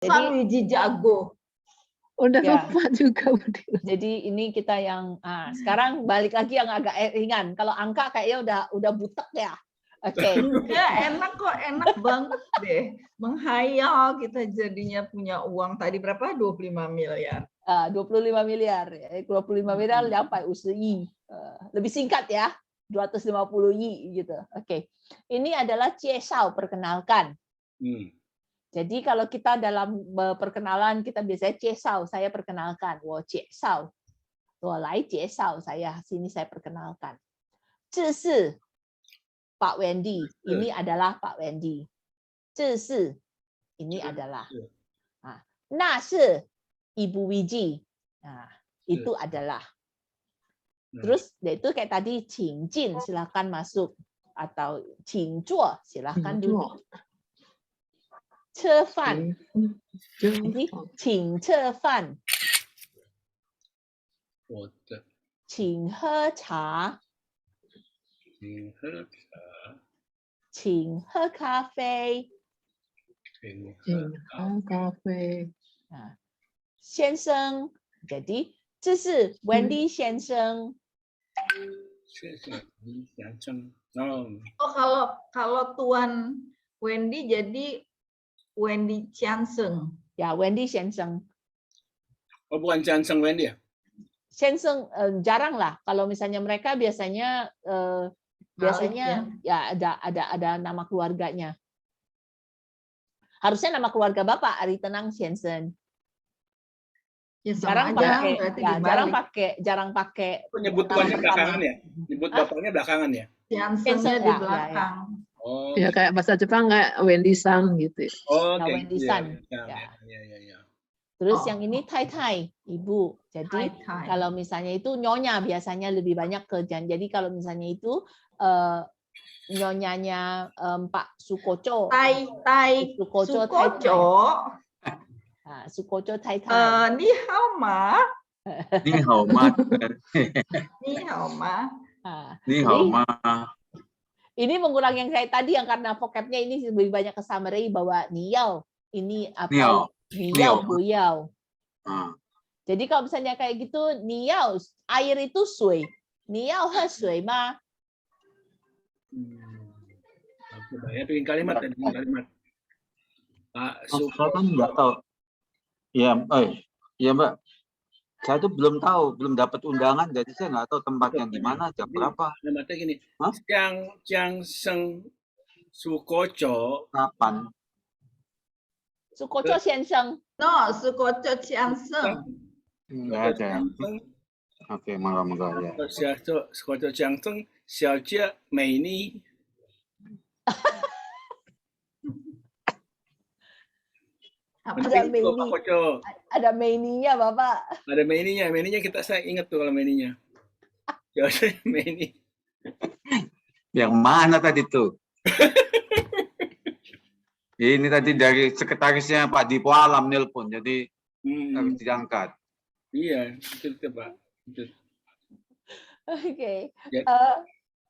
San Wiji jago. Udah Ya. lupa juga. Jadi ini kita yang sekarang balik lagi yang agak ringan. Kalau angka kayaknya udah butek ya. Oke. Ya enak kok, enak banget deh. Menghayal kita jadinya punya uang tadi berapa? 25 miliar. 25 miliar. 25 miliar sampai USI. Lebih singkat ya. 250 yi gitu. Oke. Ini adalah Ciesau, perkenalkan. Jadi kalau kita dalam perkenalan kita biasanya Ciesau, saya perkenalkan. Wo Ciesau. Wo lai Ciesau, saya sini saya perkenalkan. Zhi Pak Wendy, ini adalah Pak Wendy. Zhi ini adalah. Na shi Ibu Wiji. Nah, itu adalah. Terus itu kayak tadi Qing Jin, silakan masuk, atau Qing Zuo, silakan duduk. Ce Fan. Jadi Qing Ce Fan. Qing He Cha. Qing He Cafe. Cafe. 先生, jadi 这是 Wendy 先生. Oh, kalau Tuan Wendy jadi Wendy Chianseng. Ya, Wendy 先生. Oh, bukan Chianseng Wendy ya? 先生 jarang lah. Kalau misalnya mereka biasanya ya ada nama keluarganya. Harusnya nama keluarga Bapak Ari Tenang Siensen. Ya, jarang pakai. Nyebut tuannya belakangan ya? Nyebut bapaknya belakangan ya? Siensennya di belakang. Oh. Ya kayak bahasa Jepang kayak Wendy San gitu. Oh, nah, Wendy San. Ya. Terus yang ini Tai Tai, Ibu. Jadi kalau misalnya itu nyonya biasanya lebih banyak kerjaan. Jadi kalau misalnya itu nyonyanya Pak Sukoco. Sukoco. Sukoco Tai Tai. Ni hao ma. Ni hao ma. Ni hao ma. Ni hao ma. Ini mengulang yang saya tadi yang karena vocabnya ini lebih banyak ke summary bahwa niao ini apa? Niao buyao. Jadi kalau misalnya kayak gitu niao air itu sui. Niao he sui ma. Ya, bikin kalimat. Pak Saya kan nggak tahu. Ya, Mbak. Saya tuh belum tahu, belum dapat undangan, jadi saya nggak tahu tempatnya di mana, jam berapa. Tempatnya gini, Jiangseng Sukoco. Kapan? Sukoco Sienseng. No, Sukoco Jiangseng. Nggak ada. Oke, moga-moga ya. Sukoco Jiangseng, Xiaojie Meini. Ada Meininya, Bapak. Ada Meininya saya ingat tuh kalau Meininya. Meini. Yang mana tadi tuh? Ini tadi dari sekretarisnya Pak Dipo Alam nelpon, jadi harus diangkat. Iya, betul Pak. Oke.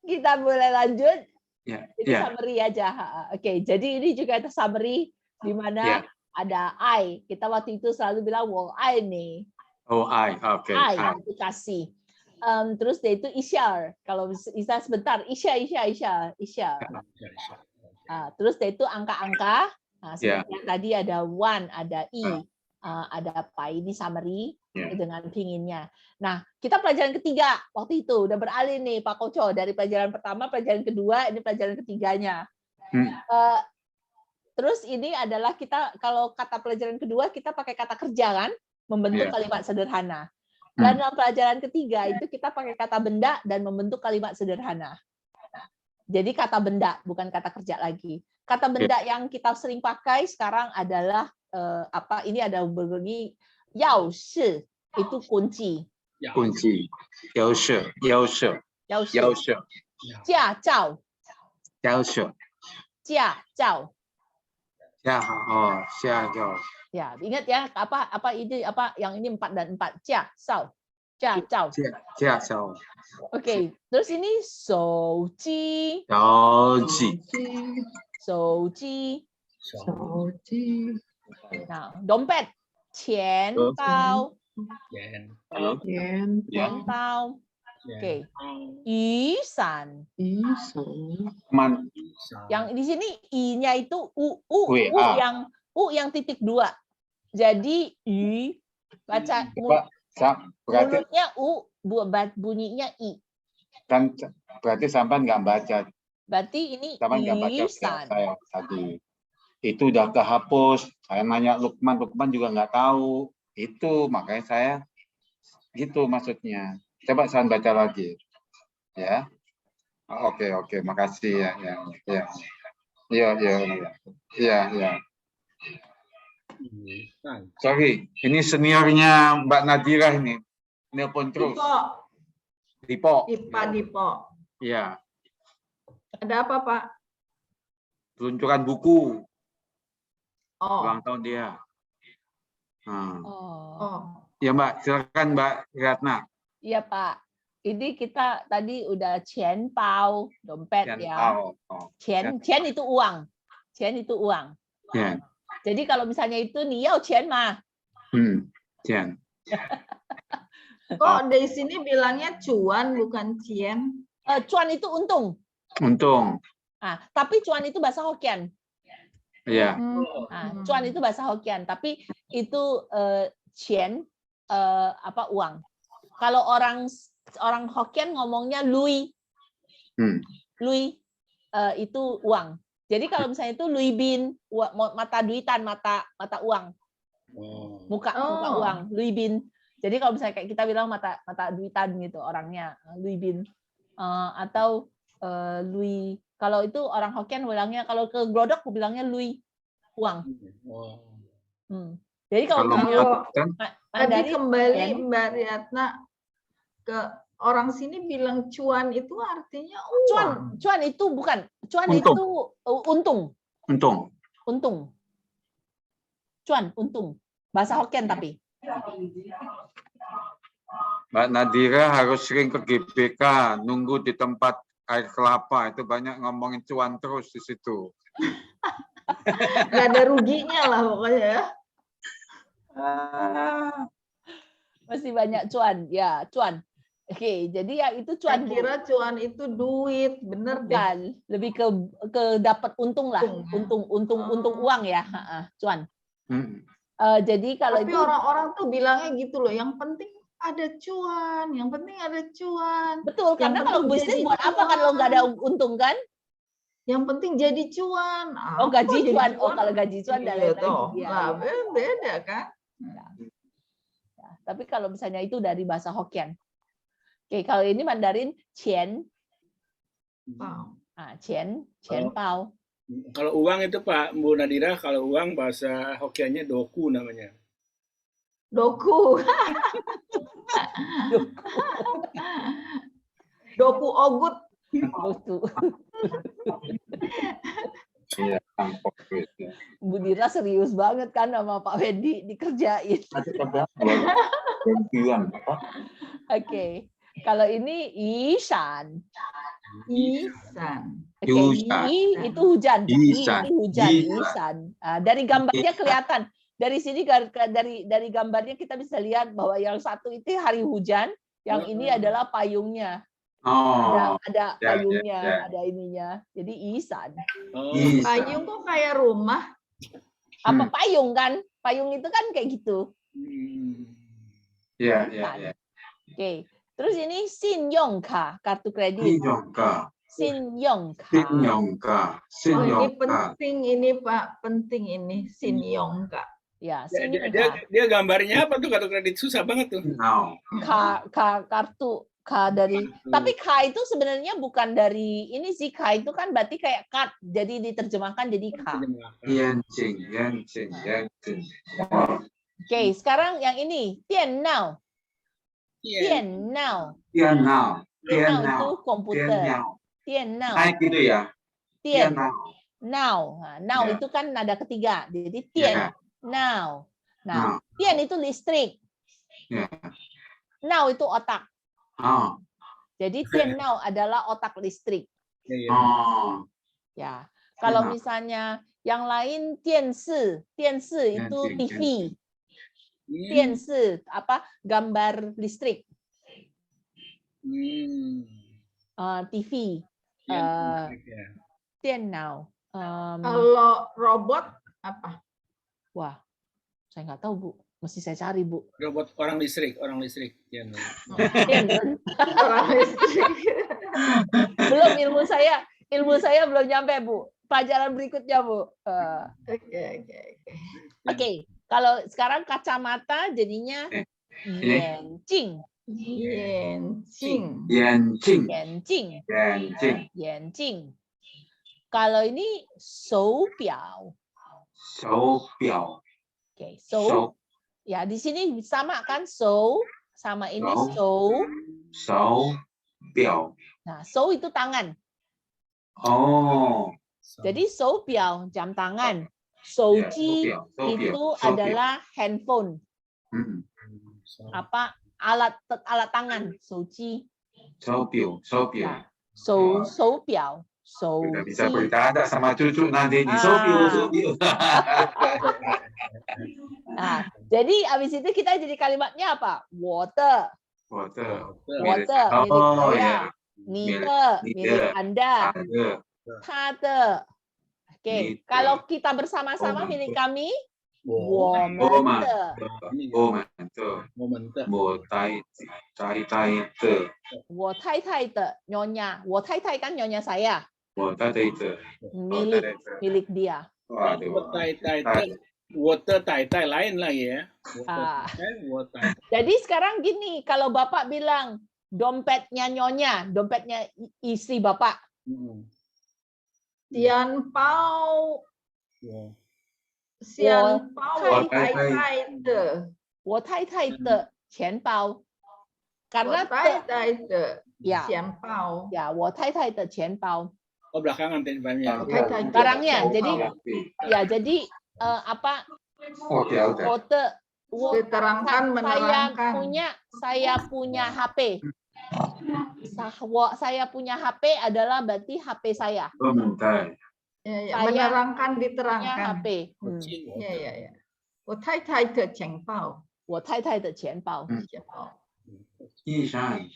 Kita boleh lanjut. Ini summary aja. Oke, jadi ini juga ada summary di mana ada I. Kita waktu itu selalu bilang wo I nih. Oh, I. Oke. I itu kasih. Terus dia itu isyar. Kalau bisa sebentar, isya. Terus dia itu angka-angka. Nah, seperti tadi ada one, ada i, ada pai. Ini summary dengan pinginnya. Nah, kita pelajaran ketiga waktu itu udah beralih nih Pak Koco dari pelajaran pertama, pelajaran kedua, ini pelajaran ketiganya. Terus ini adalah kita kalau kata pelajaran kedua kita pakai kata kerja kan, membentuk kalimat sederhana. Dan dalam pelajaran ketiga itu kita pakai kata benda dan membentuk kalimat sederhana. Jadi kata benda bukan kata kerja lagi. Kata benda yang kita sering pakai sekarang adalah ini ada berbagi yao shi itu kunci. Kunci. Yao shi. Jia zhao. Ya, ingat ya apa ini yang ini 4 dan 4. Jia zhao. Oke, terus ini shouji. Nah, dompet. Qian bao. Yen. Yen, Qian bao. Oke. Yisan. Isan, Teman. Yang di sini i-nya itu WA. yang titik 2. Jadi i baca Berarti mulutnya bunyinya i. kan berarti sampai nggak baca. Berarti ini Sampai nggak baca isan. saya tadi. Itu udah kehapus. Saya nanya Lukman juga nggak tahu. Itu makanya saya gitu maksudnya. Coba saya baca lagi. Ya. Oke, makasih ya. Iya. Sorry, ini seniornya Mbak Nadira ini. Nelpon terus. Dipo. Dipo. Iya. Ada apa, Pak? Peluncuran buku. Oh. Ulang tahun dia. Oh. Ya Mbak, silakan Mbak Ratna. Iya Pak. Ini kita tadi udah qian bao, dompet ya. Qian itu uang. Qian itu uang. Ya. Jadi kalau misalnya itu ni yao qian ma. Qian. Kok di sini bilangnya cuan bukan cien? Cuan itu untung. Untung. Tapi cuan itu bahasa Hokkien. Iya. Cuan itu bahasa Hokkien, tapi itu qian uang. Kalau orang Hokkien ngomongnya lui. Lui itu uang. Jadi kalau misalnya itu lui bin, mata duitan, mata uang. Muka uang, lui bin. Jadi kalau misalnya kayak kita bilang mata duitan gitu orangnya, lui bin. Atau lui, kalau itu orang Hokkien bilangnya, kalau ke Glodok bilangnya lui uang. Jadi kalau tadi kembali Mbak Riatna ke orang sini bilang cuan itu artinya uang. Cuan itu bukan. Cuan untung. itu untung. Untung. Cuan untung. Bahasa Hokkien tapi. Mbak Nadira harus sering ke GBK, nunggu di tempat air kelapa, itu banyak ngomongin cuan terus di situ. Nggak ada ruginya lah pokoknya. Masih banyak cuan, ya cuan. Oke, jadi ya itu cuan. Saya kira cuan itu duit, bener deh. Lebih ke dapat untung lah, untung uang ya, cuan. Jadi kalau tapi itu orang-orang tuh bilangnya gitu loh, yang penting ada cuan, yang penting ada cuan. Betul, karena kalau bisnis buat apa kalau nggak ada untung kan? Yang penting jadi cuan. Oh gaji cuan, kalau gaji cuan dan lain-lain. Nah, beda kan? Ya, tapi kalau misalnya itu dari bahasa Hokkien. Oke, kalau ini Mandarin qian. Qian bao. Kalau uang itu Pak Bu Nadira, kalau uang bahasa Hokkiannya doku namanya. Doku. Doku ogut. Iya, Bu Dira serius banget kan sama Pak Wendy dikerjain. Oke. Kalau ini Isan. Itu hujan. Isan. Dari gambarnya kelihatan. Dari sini dari gambarnya kita bisa lihat bahwa yang satu itu hari hujan, yang ini adalah payungnya. Ada payungnya, ada ininya. Jadi Isan. Payung kok kayak rumah? Apa payung kan? Payung itu kan kayak gitu. Iya. Oke. Terus ini Sinyongka, kartu kredit. Sinyongka. Ini penting ini Pak, penting ini Sinyongka. Ya, dia gambarnya apa tuh kartu kredit, susah banget tuh. Kartu dari. Tapi K itu sebenarnya bukan dari ini sih, K itu kan berarti kayak card, jadi diterjemahkan jadi K. Yancing. Oke, sekarang yang ini Tiannao. Tiannao itu komputer. Tiannao. Naik gitu ya. Now itu kan nada ketiga. Jadi Tiannao. Nah, Tian itu listrik. Now itu otak. Jadi Tiannao adalah otak listrik. Ya. Kalau misalnya Yang lain 电视，电视 itu 电视 TV. 嗯电视 apa? Gambar listrik. TV. 电视ya. 电脑. Kalau robot apa? Wah, saya nggak tahu Bu. Mesti saya cari Bu. Robot orang listrik. Orang listrik. Belum ilmu saya belum nyampe Bu. Pelajaran berikutnya Bu. Oke. Kalau sekarang kacamata jadinya yanjing. Yanjing. Kalau ini 手表. Oke, ya di sini sama kan 手 sama ini 手. Nah, 手 itu tangan. Jadi 手表 jam tangan. 手机 itu adalah handphone. Apa alat tangan, 手机. 手表. Kita bisa bercanda sama cucu nanti di Sophie. Nah, jadi habis itu kita jadi kalimatnya apa? Water. Water. Milik saya. Milik Anda. Kade. Oke, kalau kita bersama-sama milik kami, 我们的. 我太太的 nyonya. 我太太 kan nyonya saya. Milik dia. Water tai lain lagi ya. Jadi sekarang gini, kalau Bapak bilang dompetnya nyonya, dompetnya istri Bapak. Tian Pao. Xian Pao Tai Tai de. 我太太的钱包. Karena Tai Tai de. Ya. Xian Pao. Ya, 我太太的钱包. Oh, belakangan temanya. Barangnya. Jadi apa? Diterangkan, menerangkan. Saya punya HP. Saya punya HP adalah berarti HP saya. Menerangkan, diterangkan. HP. 我太太的钱包. 我太太的钱包. Isan.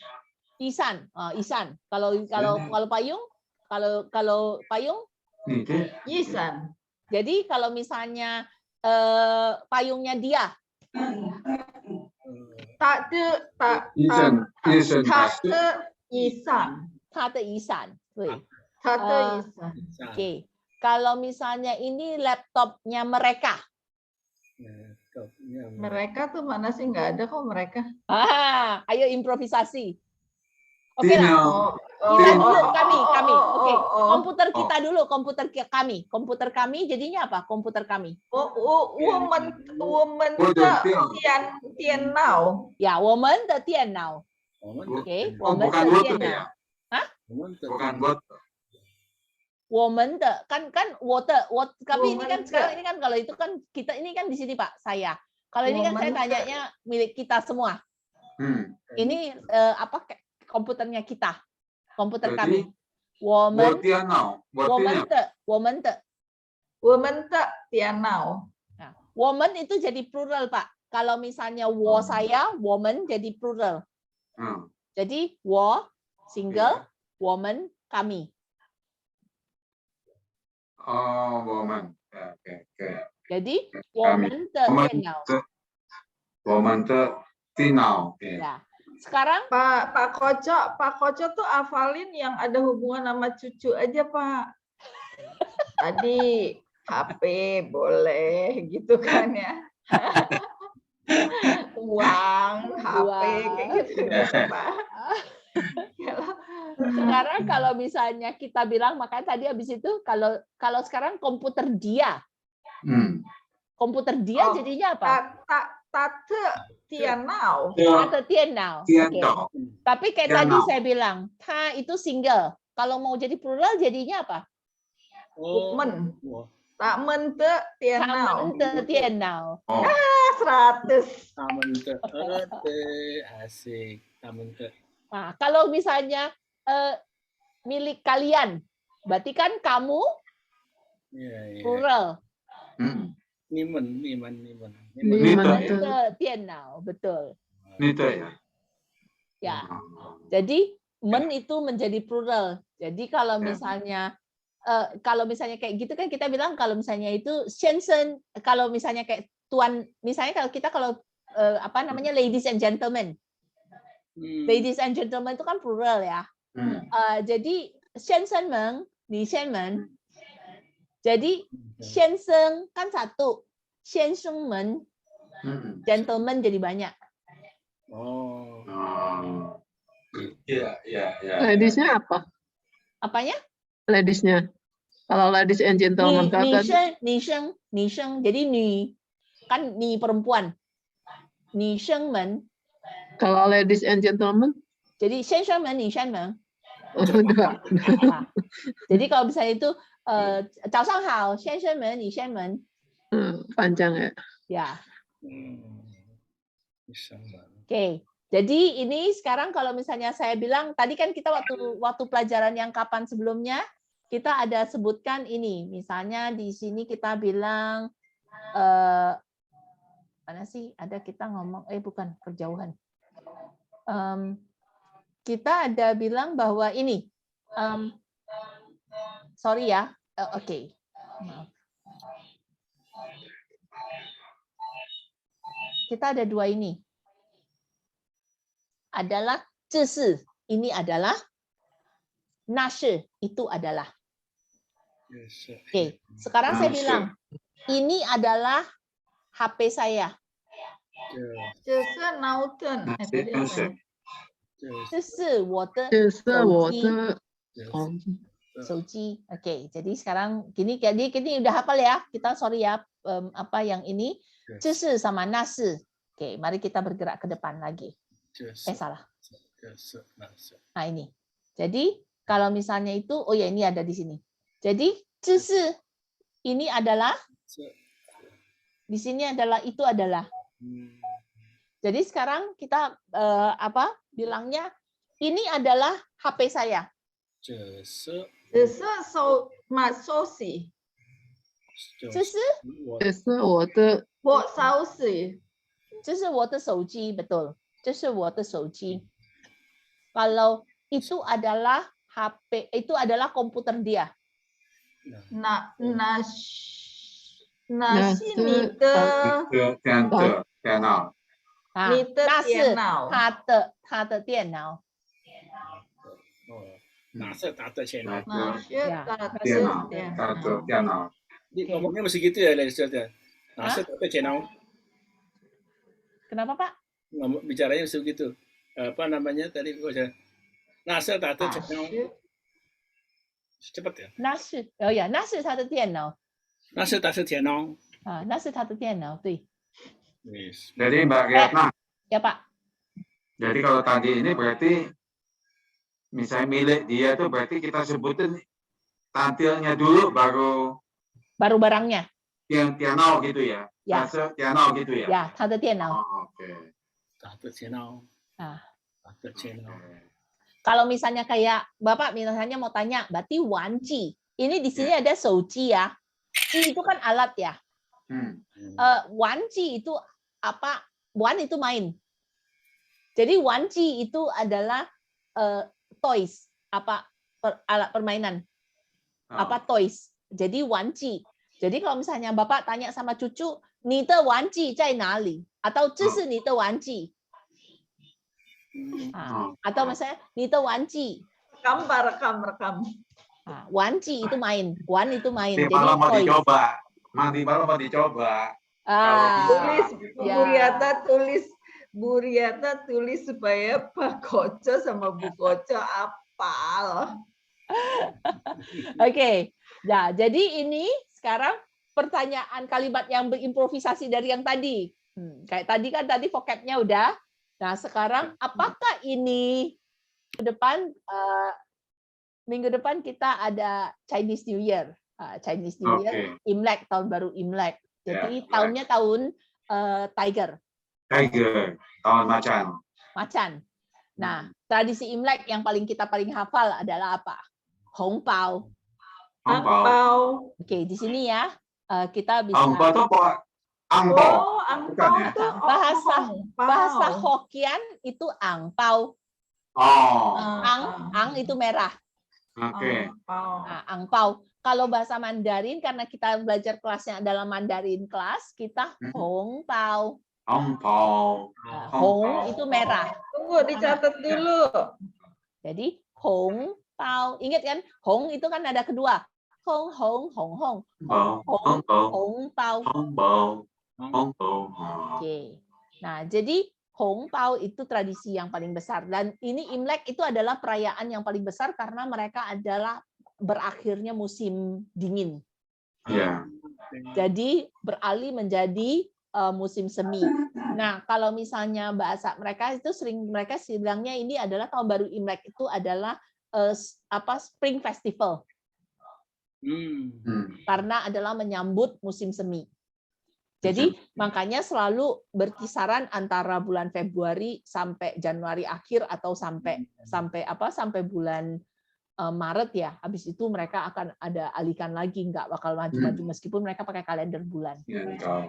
Kalau payung? Kalau payung? Isan. Jadi kalau misalnya payungnya dia. Tak de Isan. 他的雨伞. Oke. Kalau misalnya ini laptopnya mereka. Mereka tuh mana sih, nggak ada kok mereka. Ayo improvisasi. Oke lah. Kita dulu kami. Oke. Komputer kita dulu, komputer kami jadinya apa? Komputer kami. Woman Tian Nao. Ya, 我们的电脑. Oke, 我们的电脑. Hah? Bukan bot. 我们的 kan kami ini kan sekarang ini kan kalau itu kan kita ini kan di sini Pak saya. Kalau ini kan saya tanyanya milik kita semua. Ini apa komputernya kita. Komputer kami. 我们的电脑. Nah, 我们 itu jadi plural Pak. Kalau misalnya 我 saya, 我们 jadi plural. Jadi 我 single, 我们 kami. Woman. Jadi 我们的电脑. 我们的电脑. Ya. Sekarang Pak Koco tuh hafalin yang ada hubungan sama cucu aja Pak. Tadi HP boleh gitu kan ya. Uang, HP kayak gitu Pak. Sekarang kalau misalnya kita bilang, makanya tadi habis itu kalau sekarang komputer dia. Komputer dia jadinya apa? Tate Tianao. Tate Tianao. Tapi kayak tadi saya bilang, ta itu single. Kalau mau jadi plural jadinya apa? Men. Tamen te Tianao. Tamen te Tianao. 100. Tamen te. Asik. Tamen te. Nah, kalau misalnya milik kalian, berarti kan kamu Iya, iya. plural. Nimen. Nimen. Betul. Itu ya. Ya. Jadi men itu menjadi plural. Jadi kalau misalnya kayak gitu kan kita bilang kalau misalnya itu Shensen, kalau misalnya kayak tuan, misalnya kalau ladies and gentlemen. Ladies and gentlemen itu kan plural ya. Jadi Shensen Meng, Li Shenmen. Jadi Shensen kan satu, Shensen Men, gentleman jadi banyak. Oh. Iya. Ladiesnya apa? Apanya? Ladiesnya. Kalau ladies and gentlemen Ni sheng, jadi ni kan ni perempuan. Ni sheng men. kalau ladies and gentlemen Jadi shen sheng men, ni shen men. dua. Jadi kalau misalnya itu早上好，先生们，你先们， Panjang ya. ya. Bisa banget. Oke. Jadi ini sekarang kalau misalnya saya bilang tadi kan kita waktu pelajaran yang kapan sebelumnya kita ada sebutkan ini. Misalnya di sini kita bilang mana sih? Ada kita ngomong bukan perjauhan. Kita ada bilang bahwa ini sorry ya. Oke. Maaf. Kita ada dua ini. Adalah 这是, ini adalah 那是, itu adalah. Oke, sekarang saya bilang ini adalah HP saya. 这是 Nauten. 这是我的手机. Oke, jadi sekarang gini udah hafal ya. Kita sorry ya apa yang ini. 这是 sama 那是. Oke, mari kita bergerak ke depan lagi. Salah. Nah ini. Jadi kalau misalnya itu, oh ya ini ada di sini. Jadi 这是 ini adalah, di sini adalah, itu adalah. Jadi sekarang kita bilangnya ini adalah HP saya. 这是我的这是我的手机, betul. 这是我的手机. Kalau itu adalah HP, itu adalah komputer dia. Ngomongnya mesti gitu ya, Kenapa Pak? Bicaranya mesti gitu. Apa namanya tadi? Cepat ya. 那是他的电脑. 那是电脑. 那是他的电脑, 对. Jadi Mbak Kiatna. Ya Pak. Jadi kalau tadi ini berarti misalnya milik dia tuh berarti kita sebutin tampilnya dulu baru barangnya. Tianao gitu ya. Ya. Tianao gitu ya. Ya, 他的电脑. Oke. 他的电脑. Kalau misalnya kayak Bapak misalnya mau tanya, berarti wanji. Ini di sini ada souji ya. Ji itu kan alat ya. Wanji itu apa? Wan itu main. Jadi wanji itu adalah toys, alat permainan. Toys. Jadi wanji. Jadi kalau misalnya Bapak tanya sama cucu, 你的玩具在哪里? Atau 这是你的玩具. Atau misalnya 你的玩具. Rekam. Wanji itu main. Wan itu main. Jadi kalau mau dicoba. Nanti kalau mau dicoba. Buriata tulis supaya Pak Koco sama Bu Koco apal. Oke. Nah, jadi ini sekarang pertanyaan kalimat yang berimprovisasi dari yang tadi. Kayak tadi vocabnya udah. Nah, sekarang apakah ini minggu depan kita ada Chinese New Year. Chinese New Year, Imlek, tahun baru Imlek. Jadi tahunnya tahun Tiger. Tahun macan. Nah, tradisi Imlek yang kita paling hafal adalah apa? Hongbao. Angpau. Oke, di sini ya kita bisa Angpau itu apa? Angpau. Oh, angpau Bukan ya? itu bahasa Hokkien itu angpau. Oh, Ang itu merah. oke. Nah, angpau. Kalau bahasa Mandarin karena kita belajar kelasnya adalah Mandarin kelas, kita hongpao. Angpau. Hong itu merah. Tunggu, dicatat dulu. Jadi hongpao. Ingat kan? Hong itu kan ada kedua. Hong hong hong hong. Hongpao. Angpau. Oke. Nah, jadi hongpao itu tradisi yang paling besar dan ini Imlek itu adalah perayaan yang paling besar karena mereka adalah berakhirnya musim dingin. Ya. Jadi beralih menjadi musim semi. Nah, kalau misalnya bahasa mereka itu mereka bilangnya ini adalah tahun baru Imlek itu adalah Spring Festival. Karena adalah menyambut musim semi. Jadi makanya selalu berkisaran antara bulan Februari sampai Januari akhir atau sampai bulan Maret ya. Habis itu mereka akan ada alihkan lagi, nggak bakal maju-maju meskipun mereka pakai kalender bulan.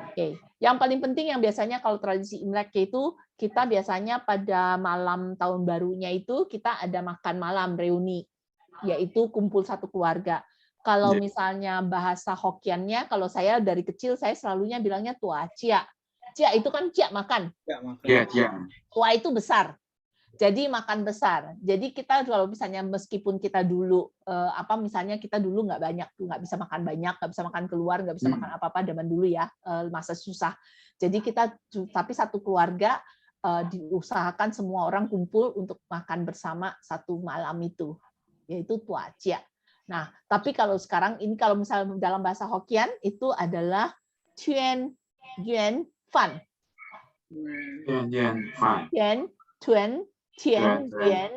Oke. Yang paling penting yang biasanya kalau tradisi Imlek itu kita biasanya pada malam tahun barunya itu kita ada makan malam reuni, yaitu kumpul satu keluarga. Kalau misalnya bahasa Hokkiannya, kalau saya dari kecil saya selalunya bilangnya tua cia. Cia itu kan cia makan. Tua itu besar. Jadi makan besar. Jadi kita kalau misalnya meskipun kita dulu misalnya kita dulu nggak bisa makan banyak, nggak bisa makan keluar, nggak bisa makan apa-apa zaman dulu ya, masa susah. Jadi tapi satu keluarga diusahakan semua orang kumpul untuk makan bersama satu malam itu, yaitu tua cia. Nah, tapi kalau sekarang ini kalau misalnya dalam bahasa Hokkien itu adalah Tuan Yuan Fan. Tian Yuan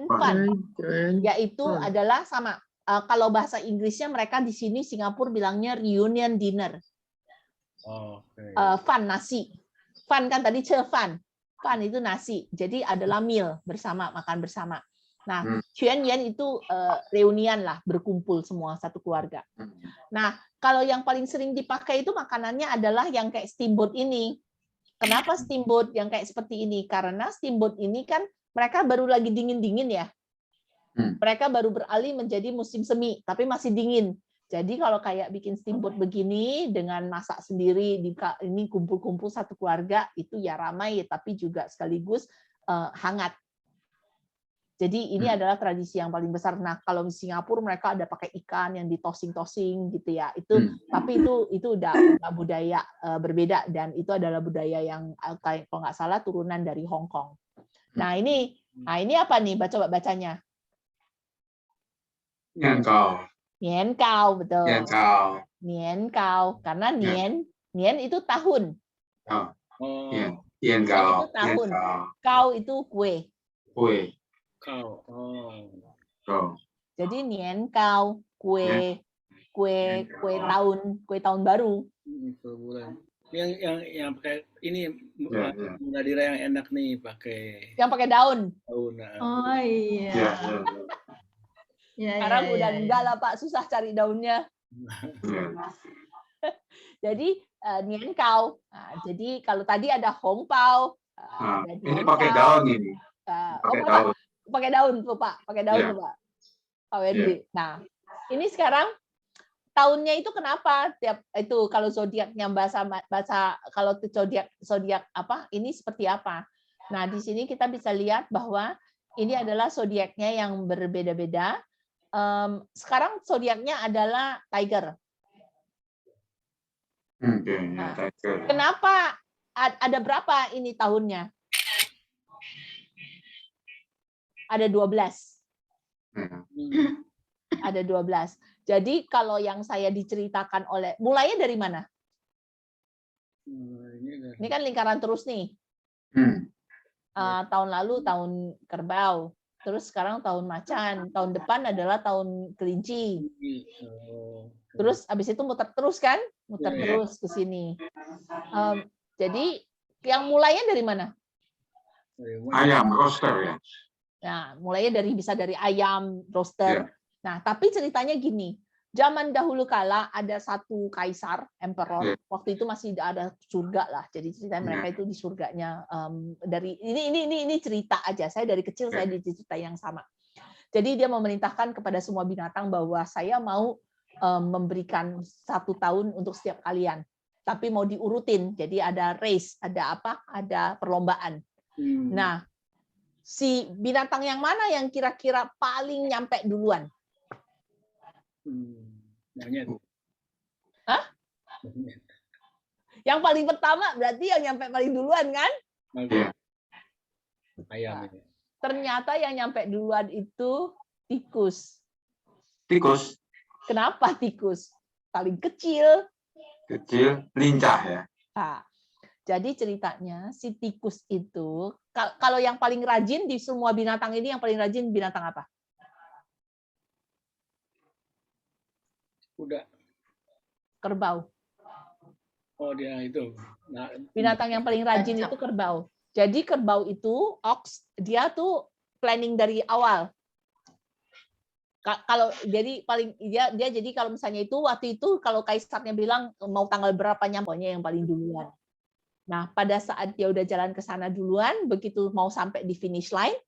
Fan, yaitu adalah sama. Kalau bahasa Inggrisnya mereka di sini Singapura bilangnya reunion dinner. Fan nasi. Fan kan tadi fan. Fan itu nasi. Jadi adalah meal bersama, makan bersama. Nah, Chuan Yan itu reunian lah, berkumpul semua satu keluarga. Nah, kalau yang paling sering dipakai itu makanannya adalah yang kayak steamboat ini. Kenapa steamboat yang kayak seperti ini? Karena steamboat ini kan mereka baru lagi dingin-dingin ya. Mereka baru beralih menjadi musim semi, tapi masih dingin. Jadi kalau kayak bikin steamboat begini dengan masak sendiri, ini kumpul-kumpul satu keluarga, itu ya ramai, tapi juga sekaligus hangat. Jadi ini adalah tradisi yang paling besar. Nah, kalau di Singapura mereka ada pakai ikan yang ditosing-tosing gitu ya. Tapi itu udah budaya berbeda dan itu adalah budaya yang kalau nggak salah turunan dari Hong Kong. Nah, ini apa nih coba bacanya? Nian Gao. Nian Gao, betul. Nian Gao. Nian Gao karena nian itu tahun. Nian Gao. Itu tahun. Gao itu kue. Jadi nian Gao kue tahun baru. Yang pakai ini Nadira yang enak nih pakai. Yang pakai daun. Oh iya. Sekarang udah enggak lah Pak, susah cari daunnya. Jadi nian Gao. Nah, jadi kalau tadi ada hongpao. Ini pakai daun ini. Pakai daun tuh Pak, pakai daun tuh Pak. Pak Wendy. Nah, ini sekarang tahunnya itu kenapa tiap itu kalau zodiaknya bahasa kalau zodiak apa ini seperti apa? Nah, di sini kita bisa lihat bahwa ini adalah zodiaknya yang berbeda-beda. Sekarang zodiaknya adalah Tiger. Nah, kenapa ada berapa ini tahunnya? Ada 12. Ada 12. Jadi kalau yang saya diceritakan mulainya dari mana? Ini kan lingkaran terus nih. Tahun lalu tahun kerbau. Terus sekarang tahun macan. Tahun depan adalah tahun kelinci. Terus habis itu muter terus kan? Muter terus ke sini. Jadi yang mulainya dari mana? Ayam roster ya. Nah, mulainya bisa dari ayam roaster. Nah, tapi ceritanya gini, Zaman dahulu kala ada satu kaisar, emperor. Waktu itu masih ada surga lah. Jadi cerita mereka itu di surganya. Dari ini cerita aja. Saya dari kecil saya diceritain yang sama. Jadi dia memerintahkan kepada semua binatang bahwa saya mau memberikan 1 tahun untuk setiap kalian. Tapi mau diurutin. Jadi ada race, ada apa? Ada perlombaan. Nah, si binatang yang mana yang kira-kira paling nyampe duluan? Monyet. Hah? Monyet. Yang paling pertama berarti yang nyampe paling duluan kan? Ayam. Ternyata yang nyampe duluan itu tikus. Tikus Kenapa tikus? Paling kecil. kecil, lincah ya. Nah, jadi ceritanya si tikus itu, kalau yang paling rajin di semua binatang ini, yang paling rajin binatang apa? Kuda. Kerbau. Oh, dia itu. Nah, Binatang yang paling rajin itu kerbau. Jadi kerbau itu, ox, dia tuh planning dari awal. Kalau jadi paling dia jadi kalau misalnya itu waktu itu kalau kaisarnya bilang mau tanggal berapa nyampainya yang paling duluan. Nah, pada saat dia udah jalan ke sana duluan, begitu mau sampai di finish line,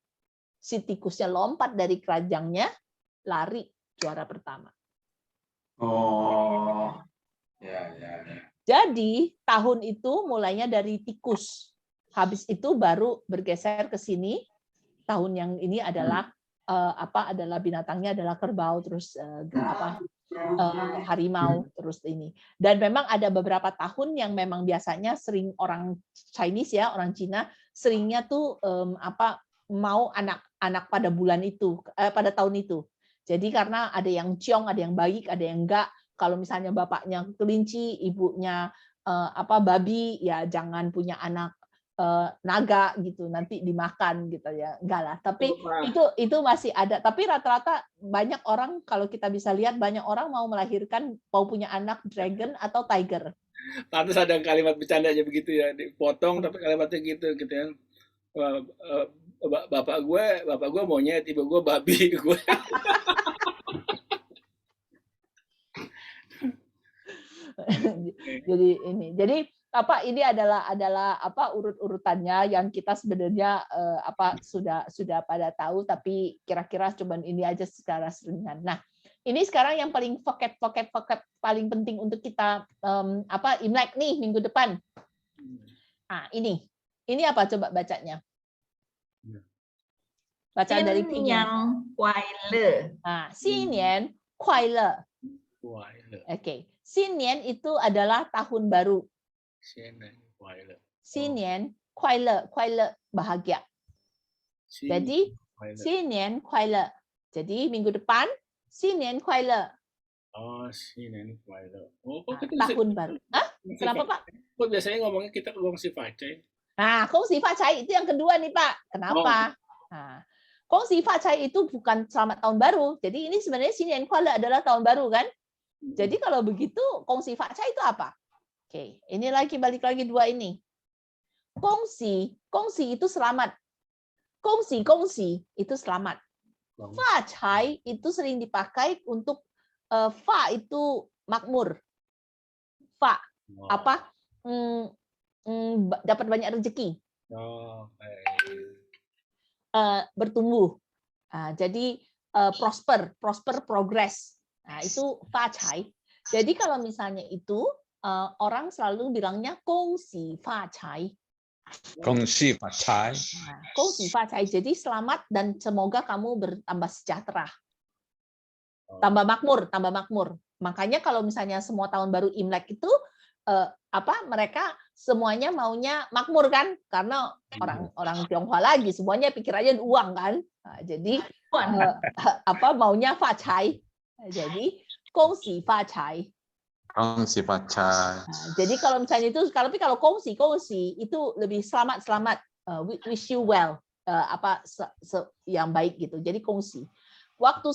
si tikusnya lompat dari keranjangnya, lari juara pertama. Oh, ya. Jadi tahun itu mulainya dari tikus. Habis itu baru bergeser ke sini. Tahun yang ini adalah adalah binatangnya adalah kerbau, terus harimau, terus ini. Dan memang ada beberapa tahun yang memang biasanya sering orang Chinese ya, orang Cina seringnya tuh mau anak pada bulan itu, pada tahun itu. Jadi karena ada yang ciong, ada yang baik, ada yang enggak. Kalau misalnya bapaknya kelinci, ibunya babi, ya jangan punya anak naga gitu, nanti dimakan gitu ya. Enggak lah, tapi itu masih ada. Tapi rata-rata banyak orang, kalau kita bisa lihat, banyak orang mau melahirkan, mau punya anak dragon atau tiger. pantas ada kalimat bercandanya begitu ya, dipotong tapi kalimatnya gitu ya. Bapak gue monyet, ibu gue babi, gue. Jadi ini adalah urut-urutannya yang kita sebenarnya sudah pada tahu, tapi kira-kira cuman ini aja secara seringan. Nah, ini sekarang yang paling vocab paling penting untuk kita Imlek nih minggu depan. Nah, ini apa coba bacanya? Bacaan dari Pinyin. Nah, Xinian Kuai Le. Oke. Xinian itu adalah tahun baru. Xinian Kuai Le, bahagia. Jadi Xinian Kuai Le. Jadi minggu depan Xinian Kuai Le. Oh, Xinian Kuai Le. Oh, tahun baru. Hah? Kenapa, Pak? Kok biasanya ngomongnya kita Gongxi Facai. Nah, Gongxi Facai itu yang kedua nih, Pak. Kenapa? Nah, Gongxi Facai itu bukan selamat tahun baru. Jadi ini sebenarnya Xinian Kuai Le adalah tahun baru kan? Jadi kalau begitu Gongxi Facai itu apa? Oke, ini balik lagi dua ini. Gongxi itu selamat. Gongxi itu selamat. Facai itu sering dipakai untuk fa itu makmur. Fa dapat banyak rezeki. Bertumbuh. Jadi prosper, progress. Nah, itu facai. Jadi kalau misalnya itu orang selalu bilangnya gongxi facai. Gongxi facai. Gongxi facai. Jadi selamat dan semoga kamu bertambah sejahtera. Tambah makmur. Makanya kalau misalnya semua tahun baru Imlek itu mereka semuanya maunya makmur kan? Karena orang Tionghoa lagi semuanya pikirannya uang kan. Nah, jadi maunya facai. Jadi gongxi facai. Gongxi facai. Jadi kalau misalnya itu, kalau gongxi itu lebih selamat, wish you well, yang baik gitu. Jadi gongxi. Waktu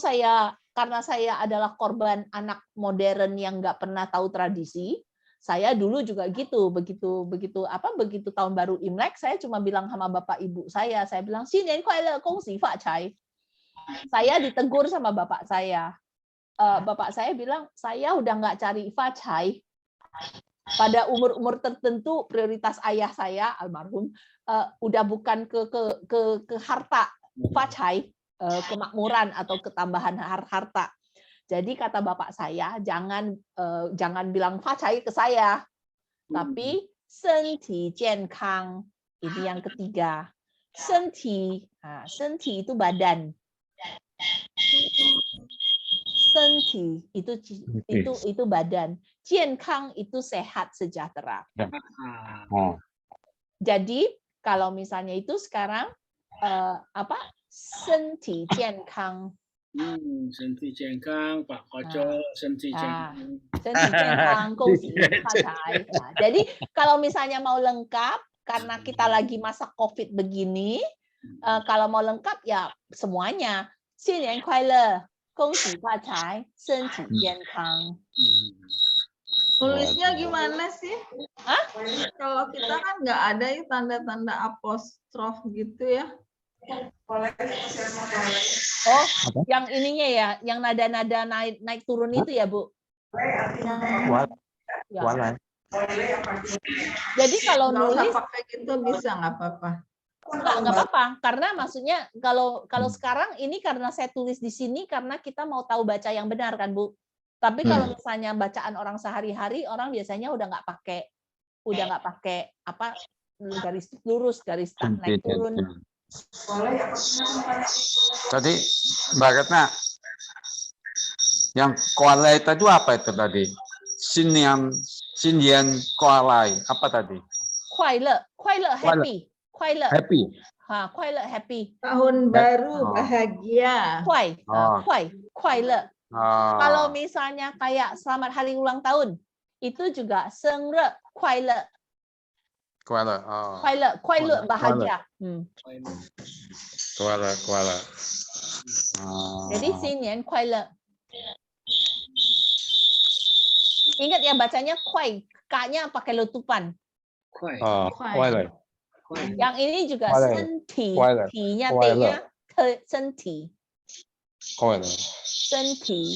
karena saya adalah korban anak modern yang nggak pernah tahu tradisi, saya dulu juga gitu, begitu tahun baru Imlek, saya cuma bilang sama bapak ibu saya bilang Xinian Kuai Le, Gongxi Facai. Saya ditegur sama bapak saya. bapak saya bilang, saya udah nggak cari facai. Pada umur-umur tertentu prioritas ayah saya almarhum udah bukan ke harta, facai, kemakmuran atau ketambahan harta. Jadi kata bapak saya, jangan bilang facai ke saya, tapi senti jiankang. Ini yang ketiga. Senti, senti itu badan. Senti itu badan. Jiankang itu sehat sejahtera. Oh. Jadi kalau misalnya itu sekarang senti jiankang. Senti Cengkang, Pak Koco, Senti Cengkang. Senti jiankang, gongxi facai. Jadi kalau misalnya mau lengkap, karena kita lagi masa COVID begini, kalau mau lengkap ya semuanya. 新年快乐，恭喜发财，身体健康。 Tulisnya gimana sih? Hah? Kalau kita kan nggak ada ya tanda-tanda apostrof gitu ya. Oh, yang ininya ya, yang nada-nada naik turun itu ya, Bu? Ya. Jadi kalau Nggak usah nulis pakai gitu bisa nggak apa-apa. nggak apa-apa, karena maksudnya kalau sekarang ini karena saya tulis di sini karena kita mau tahu baca yang benar kan, Bu. Tapi kalau misalnya bacaan orang sehari-hari, orang biasanya udah nggak pakai apa garis lurus, garis naik turun. Tadi Mbak Retna, yang koalai tadi apa itu tadi? Xinyan koalai apa tadi? 快乐 happy 快乐 Happy. happy Tahun baru Oh. bahagia. 快乐 Oh. Kalau misalnya kayak selamat hari ulang tahun, itu juga 生日快乐 Koala. Oh. 快乐 bahagia. Koala. Oh. Jadi 新年快乐. Ingat ya bacanya 快, k-nya pakai letupan. Oh, koala. Yang ini juga Kuala. 身体, Kuala. t-nya Kuala. t-nya 身体. Koala. 身体